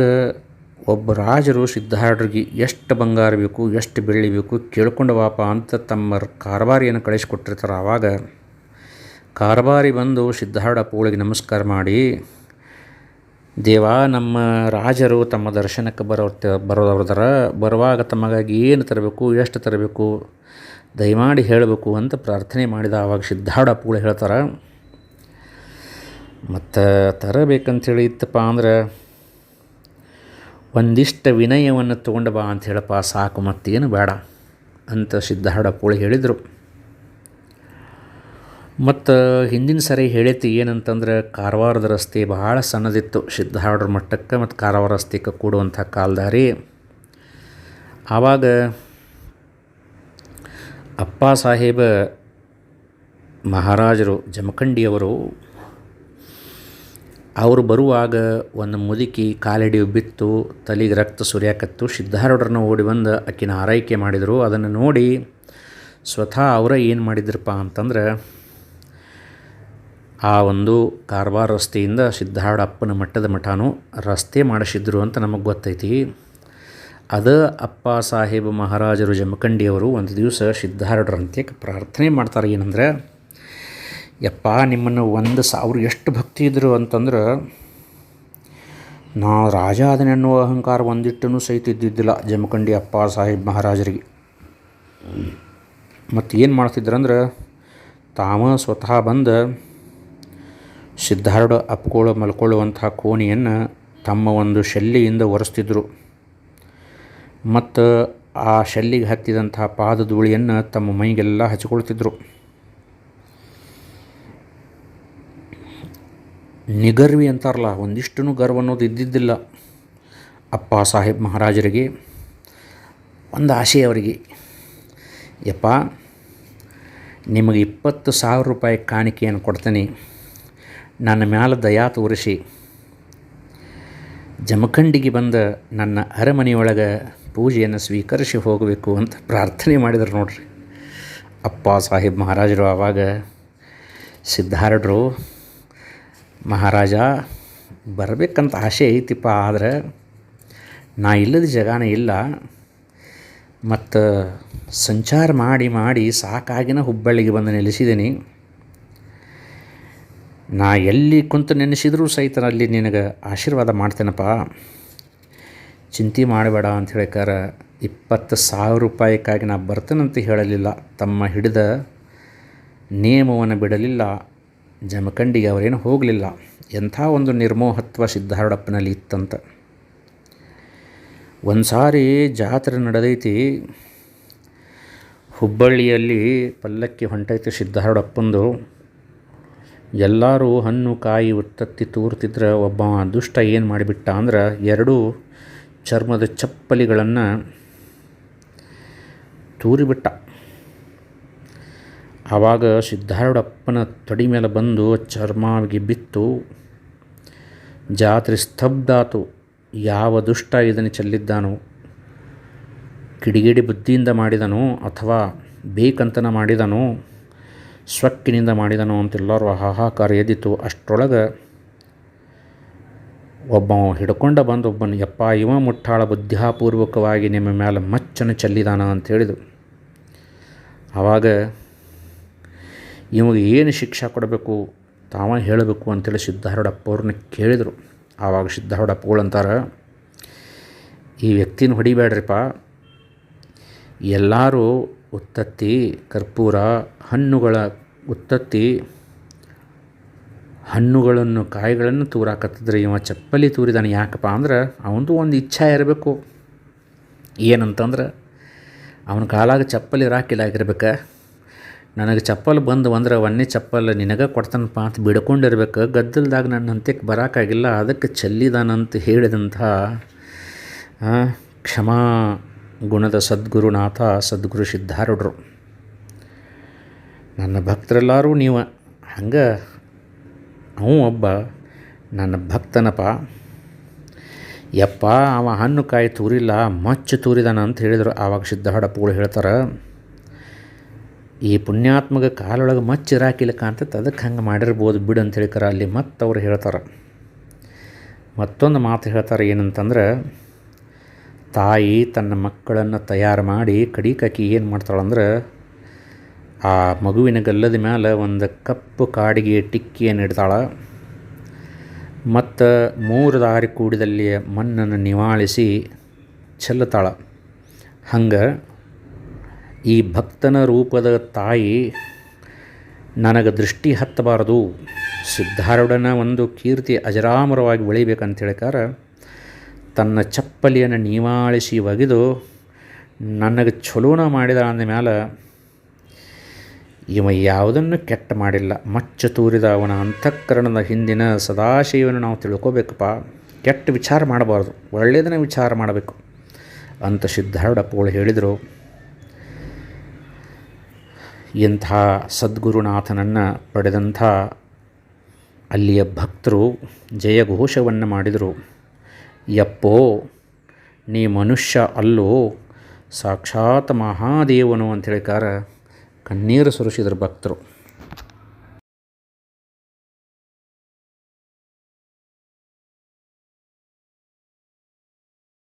ಒಬ್ಬ ರಾಜರು ಸಿದ್ಧಾರೂಢರಿಗೆ ಎಷ್ಟು ಬಂಗಾರ ಬೇಕು, ಎಷ್ಟು ಬೆಳ್ಳಿ ಬೇಕು ಕೇಳ್ಕೊಂಡು ವಾಪ ಅಂತ ತಮ್ಮ ಕಾರಬಾರಿಯನ್ನು ಕಳಿಸಿಕೊಟ್ಟಿರ್ತಾರೆ. ಆವಾಗ ಕಾರಬಾರಿ ಬಂದು ಸಿದ್ಧಾರೂಢ ಪೋಳಿಗೆ ನಮಸ್ಕಾರ ಮಾಡಿ, ದೇವ, ನಮ್ಮ ರಾಜರು ತಮ್ಮ ದರ್ಶನಕ್ಕೆ ಬರೋದರ ಬರುವಾಗ ತಮಗಾಗಿ ಏನು ತರಬೇಕು, ಎಷ್ಟು ತರಬೇಕು, ದಯಮಾಡಿ ಹೇಳಬೇಕು ಅಂತ ಪ್ರಾರ್ಥನೆ ಮಾಡಿದ. ಆವಾಗ ಸಿದ್ಧಾರೂಢ ಪೋಳಿ ಹೇಳ್ತಾರೆ, ಮತ್ತು ತರಬೇಕಂತೇಳಿ ಇತ್ತಪ್ಪ ಅಂದ್ರೆ ಒಂದಿಷ್ಟು ವಿನಯವನ್ನು ತೊಗೊಂಡು ಬಾ ಅಂತ ಹೇಳಪ್ಪ, ಸಾಕು, ಮತ್ತೇನು ಬೇಡ ಅಂತ ಸಿದ್ಧಾರೂಢ ಪೋಳಿ ಹೇಳಿದರು. ಮತ್ತು ಹಿಂದಿನ ಸರಿ ಹೇಳೈತಿ ಏನಂತಂದ್ರೆ, ಕಾರವಾರದ ರಸ್ತೆ ಭಾಳ ಸಣ್ಣದಿತ್ತು ಸಿದ್ಧಾರೂಢರ ಮಟ್ಟಕ್ಕೆ ಮತ್ತು ಕಾರವಾರ ರಸ್ತೆಗೆ ಕೂಡುವಂಥ ಕಾಲ್ದಾರಿ. ಆವಾಗ ಅಪ್ಪ ಸಾಹೇಬ ಮಹಾರಾಜರು ಜಮಖಂಡಿಯವರು ಅವರು ಬರುವಾಗ ಒಂದು ಮುದುಕಿ ಕಾಲಡಿಯು ಬಿತ್ತು, ತಲೆಗೆ ರಕ್ತ ಸುರಿಯಾಕತ್ತು. ಸಿದ್ಧಾರೂಢರನ್ನ ಓಡಿ ಬಂದು ಆಕಿನ ಆರೈಕೆ ಮಾಡಿದರು. ಅದನ್ನು ನೋಡಿ ಸ್ವತಃ ಅವರ ಏನು ಮಾಡಿದ್ರಪ್ಪ ಅಂತಂದ್ರೆ, ಆ ಒಂದು ಕಾರವಾರ ರಸ್ತೆಯಿಂದ ಸಿದ್ಧಾರೂಢ ಅಪ್ಪನ ಮಟ್ಟದ ಮಠನೂ ರಸ್ತೆ ಮಾಡಿಸಿದ್ರು ಅಂತ ನಮಗೆ ಗೊತ್ತೈತಿ. ಅದ ಅಪ್ಪ ಸಾಹೇಬ ಮಹಾರಾಜರು ಜಮಖಂಡಿಯವರು ಒಂದು ದಿವಸ ಸಿದ್ಧಾರೂಢರಂತೆ ಪ್ರಾರ್ಥನೆ ಮಾಡ್ತಾರೆ. ಏನಂದ್ರೆ, ಯಪ್ಪ, ನಿಮ್ಮನ್ನು 1,000 ಎಷ್ಟು ಭಕ್ತಿ ಇದ್ದರು ಅಂತಂದ್ರೆ, ನಾ ರಾಜ ಅದನ್ನೆನ್ನುವ ಅಹಂಕಾರ ಒಂದಿಟ್ಟೂ ಸಹಿತ ಇದ್ದಿದ್ದಿಲ್ಲ ಜಮಖಂಡಿ ಅಪ್ಪ ಸಾಹೇಬ್ ಮಹಾರಾಜರಿಗೆ. ಮತ್ತು ಏನು ಮಾಡ್ತಿದ್ರಂದ್ರೆ, ತಾವ ಸ್ವತಃ ಬಂದು ಸಿದ್ಧಾರೂಢ ಮಲ್ಕೊಳ್ಳುವಂಥ ಕೋಣೆಯನ್ನು ತಮ್ಮ ಒಂದು ಶೆಲ್ಲಿಯಿಂದ ಒರೆಸ್ತಿದ್ರು ಮತ್ತು ಆ ಶೆಲ್ಲಿಗೆ ಹತ್ತಿದಂಥ ಪಾದಧೂಳಿಯನ್ನು ತಮ್ಮ ಮೈಗೆಲ್ಲ ಹಚ್ಕೊಳ್ತಿದ್ರು. ನಿಗರ್ವಿ ಅಂತಾರಲ್ಲ, ಒಂದಿಷ್ಟು ಗರ್ವ ಅನ್ನೋದು ಇದ್ದಿದ್ದಿಲ್ಲ ಅಪ್ಪ ಸಾಹೇಬ್ ಮಹಾರಾಜರಿಗೆ. ಒಂದು ಆಸೆ ಅವರಿಗೆ, ಯಪ್ಪ ನಿಮಗೆ 20,000 ರೂಪಾಯಿ ಕಾಣಿಕೆಯನ್ನು ಕೊಡ್ತೀನಿ, ನನ್ನ ಮ್ಯಾಲೆ ದಯಾ ತೋರಿಸಿ ಜಮಖಂಡಿಗೆ ಬಂದ ನನ್ನ ಅರಮನೆಯೊಳಗೆ ಪೂಜೆಯನ್ನು ಸ್ವೀಕರಿಸಿ ಹೋಗಬೇಕು ಅಂತ ಪ್ರಾರ್ಥನೆ ಮಾಡಿದರು ನೋಡ್ರಿ ಅಪ್ಪ ಸಾಹೇಬ್ ಮಹಾರಾಜರು. ಆವಾಗ ಸಿದ್ಧಾರೂಢರು, ಮಹಾರಾಜ ಬರಬೇಕಂತ ಆಸೆ ಐತಿಪ್ಪ, ಆದರೆ ನಾ ಇಲ್ಲದ ಜಗಾನೇ ಇಲ್ಲ, ಮತ್ತು ಸಂಚಾರ ಮಾಡಿ ಮಾಡಿ ಸಾಕಾಗಿನ ಹುಬ್ಬಳ್ಳಿಗೆ ಬಂದು ನೆಲೆಸಿದ್ದೀನಿ. ನಾ ಎಲ್ಲಿ ಕುಂತು ನೆನೆಸಿದರೂ ಸಹಿತ ಅಲ್ಲಿ ನಿನಗೆ ಆಶೀರ್ವಾದ ಮಾಡ್ತೇನಪ್ಪ, ಚಿಂತೆ ಮಾಡಬೇಡ ಅಂತ ಹೇಳಿಕಾರ 20,000 ರೂಪಾಯಿಗಾಗಿ ನಾ ಬರ್ತೇನಂತ ಹೇಳಲಿಲ್ಲ. ತಮ್ಮ ಹಿಡಿದ ನಿಯಮವನ್ನು ಬಿಡಲಿಲ್ಲ, ಜಮಖಂಡಿಗೆ ಅವರೇನು ಹೋಗಲಿಲ್ಲ. ಎಂಥ ಒಂದು ನಿರ್ಮೋಹತ್ವ ಸಿದ್ಧಾರೂಢಪ್ಪನಲ್ಲಿ ಇತ್ತಂತ. ಒಂದು ಸಾರಿ ಜಾತ್ರೆ ನಡೆದೈತಿ ಹುಬ್ಬಳ್ಳಿಯಲ್ಲಿ, ಪಲ್ಲಕ್ಕಿ ಹೊಂಟೈತಿ ಸಿದ್ಧಾರೂಢಪ್ಪಂದು. ಎಲ್ಲರೂ ಹಣ್ಣು ಕಾಯಿ ಉತ್ತತ್ತಿ ತೂರ್ತಿದ್ರೆ ಒಬ್ಬ ದುಷ್ಟ ಏನು ಮಾಡಿಬಿಟ್ಟ ಅಂದ್ರೆ 2 ಚರ್ಮದ ಚಪ್ಪಲಿಗಳನ್ನು ತೂರಿಬಿಟ್ಟ. ಆವಾಗ ಸಿದ್ಧಾರೂಢಪ್ಪನ ತೊಡಿ ಮೇಲೆ ಬಂದು ಚರ್ಮಾವಿಗೆ ಬಿತ್ತು. ಜಾತ್ರೆ ಸ್ತಬ್ಧಾತು. ಯಾವ ದುಷ್ಟ ಇದನ್ನು ಚೆಲ್ಲಿದ್ದಾನೋ, ಕಿಡಿಗೇಡಿ ಬುದ್ಧಿಯಿಂದ ಮಾಡಿದನೋ ಅಥವಾ ಬೇಕಂತನ ಮಾಡಿದನೋ, ಸ್ವಕ್ಕಿನಿಂದ ಮಾಡಿದನೋ ಅಂತೆಲ್ಲರೂ ಹಾಹಾಕಾರ ಎದ್ದಿತು. ಅಷ್ಟರೊಳಗೆ ಒಬ್ಬ ಹಿಡ್ಕೊಂಡ ಬಂದು ಒಬ್ಬನು, ಯಪ್ಪ ಇವ ಮುಟ್ಟಾಳ ಬುದ್ಧಿಪೂರ್ವಕವಾಗಿ ನಿಮ್ಮ ಮೇಲೆ ಮಚ್ಚನ್ನು ಚೆಲ್ಲಿದಾನ ಅಂತ ಹೇಳಿದರು. ಆವಾಗ ಇವಾಗ ಏನು ಶಿಕ್ಷೆ ಕೊಡಬೇಕು ತಾವ ಹೇಳಬೇಕು ಅಂತೇಳಿ ಸಿದ್ಧಾರೂಢಪ್ಪ ಅವ್ರನ್ನ ಕೇಳಿದರು. ಆವಾಗ ಸಿದ್ಧಾರೂಢಪ್ಪಗಳಂತಾರೆ, ಈ ವ್ಯಕ್ತಿನ ಹೊಡಿಬೇಡ್ರಿಪ್ಪ, ಎಲ್ಲರೂ ಉತ್ತತ್ತಿ, ಕರ್ಪೂರ, ಹಣ್ಣುಗಳ ಉತ್ತತ್ತಿ, ಹಣ್ಣುಗಳನ್ನು ಕಾಯಿಗಳನ್ನು ತೂರಾಕತ್ತಿದ್ರೆ ಇವ ಚಪ್ಪಲಿ ತೂರಿದಾನೆ. ಯಾಕಪ್ಪ ಅಂದ್ರೆ ಅವನದು ಒಂದು ಇಚ್ಛೆ ಇರಬೇಕು. ಏನಂತಂದ್ರೆ ಅವನ ಕಾಲಾಗ ಚಪ್ಪಲಿ ಇರಾಕಿಲ್ಲಾಗಿರ್ಬೇಕು. ನನಗೆ ಚಪ್ಪಲ್ ಬಂದು ಅಂದ್ರೆ ಒಂದೇ ಚಪ್ಪಲ್ ನಿನಗೆ ಕೊಡ್ತಾನಪ್ಪ ಅಂತ ಬಿಡ್ಕೊಂಡಿರ್ಬೇಕು. ಗದ್ದಲ್ದಾಗ ನನ್ನ ಹಂತಕ್ಕೆ ಬರೋಕ್ಕಾಗಿಲ್ಲ, ಅದಕ್ಕೆ ಚೆಲ್ಲಿದಾನಂತ ಹೇಳಿದಂಥ ಕ್ಷಮಾ ಗುಣದ ಸದ್ಗುರುನಾಥ ಸದ್ಗುರು ಸಿದ್ಧಾರೂಢರು. ನನ್ನ ಭಕ್ತರೆಲ್ಲರೂ ನೀವು ಹಂಗೆ, ಅವ ಒಬ್ಬ ನನ್ನ ಭಕ್ತನಪ್ಪ, ಯಪ್ಪ ಅವ ಹಣ್ಣು ಕಾಯಿ ತೂರಿಲ್ಲ ಮಚ್ಚು ತೂರಿದಾನ ಅಂತ ಹೇಳಿದರು. ಆವಾಗ ಸಿದ್ಧಾರೂಢಪ್ಪಗಳು ಹೇಳ್ತಾರೆ, ಈ ಪುಣ್ಯಾತ್ಮಗ ಕಾಲೊಳಗೆ ಮಚ್ಚು ಇರಾಕಿಲ್ಲಕ್ಕ ಅಂತ ಅದಕ್ಕೆ ಹಂಗೆ ಮಾಡಿರ್ಬೋದು ಬಿಡು ಅಂತ ಹೇಳ್ತಾರೆ. ಅಲ್ಲಿ ಮತ್ತು ಅವ್ರು ಹೇಳ್ತಾರೆ, ಮತ್ತೊಂದು ಮಾತು ಹೇಳ್ತಾರೆ, ಏನಂತಂದ್ರೆ ತಾಯಿ ತನ್ನ ಮಕ್ಕಳನ್ನು ತಯಾರು ಮಾಡಿ ಕಡಿಕಾಕಿ ಏನು ಮಾಡ್ತಾಳಂದ್ರೆ ಆ ಮಗುವಿನ ಗಲ್ಲದ ಮೇಲೆ ಒಂದು ಕಪ್ಪು ಕಾಡಿಗೆ ಟಿಕ್ಕಿಯನ್ನು ಇಡ್ತಾಳೆ ಮತ್ತು 3 ದಾರಿ ಕೂಡಿದಲ್ಲಿ ಮಣ್ಣನ್ನು ನಿವಾಳಿಸಿ ಚೆಲ್ಲುತ್ತಾಳೆ. ಹಂಗೆ ಈ ಭಕ್ತನ ರೂಪದ ತಾಯಿ ನನಗೆ ದೃಷ್ಟಿ ಹತ್ತಬಾರದು, ಸಿದ್ಧಾರೂಢನ ಒಂದು ಕೀರ್ತಿ ಅಜರಾಮರವಾಗಿ ಬೆಳಿಬೇಕಂತ ಹೇಳಿಕಾರ ತನ್ನ ಚಪ್ಪಲಿಯನ್ನು ನಿವಾಳಿಸಿ ಒಗೆದು ನನಗೆ ಚಲೋನ ಮಾಡಿದ ಅಂದಮೇಲೆ ಇವ ಯಾವುದನ್ನು ಕೆಟ್ಟ ಮಾಡಿಲ್ಲ, ಮಚ್ಚ ತೂರಿದ ಅವನ ಅಂತಃಕರಣದ ಹಿಂದಿನ ಸದಾಶಿವನು ನಾವು ತಿಳ್ಕೋಬೇಕಪ್ಪ, ಕೆಟ್ಟ ವಿಚಾರ ಮಾಡಬಾರ್ದು, ಒಳ್ಳೆಯದನ್ನು ವಿಚಾರ ಮಾಡಬೇಕು ಅಂತ ಸಿದ್ಧಾರೂಢಪ್ಪಗಳು ಹೇಳಿದರು. ಇಂಥ ಸದ್ಗುರುನಾಥನನ್ನು ಪಡೆದಂಥ ಅಲ್ಲಿಯ ಭಕ್ತರು ಜಯಘೋಷವನ್ನು ಮಾಡಿದರು. ಯಪ್ಪೋ ನೀ ಮನುಷ್ಯ ಅಲ್ಲೋ, ಸಾಕ್ಷಾತ್ ಮಹಾದೇವನು ಅಂತ ಹೇಳಿಕಾರ ಕಣ್ಣೀರು ಸುರಿಸಿದರು ಭಕ್ತರು.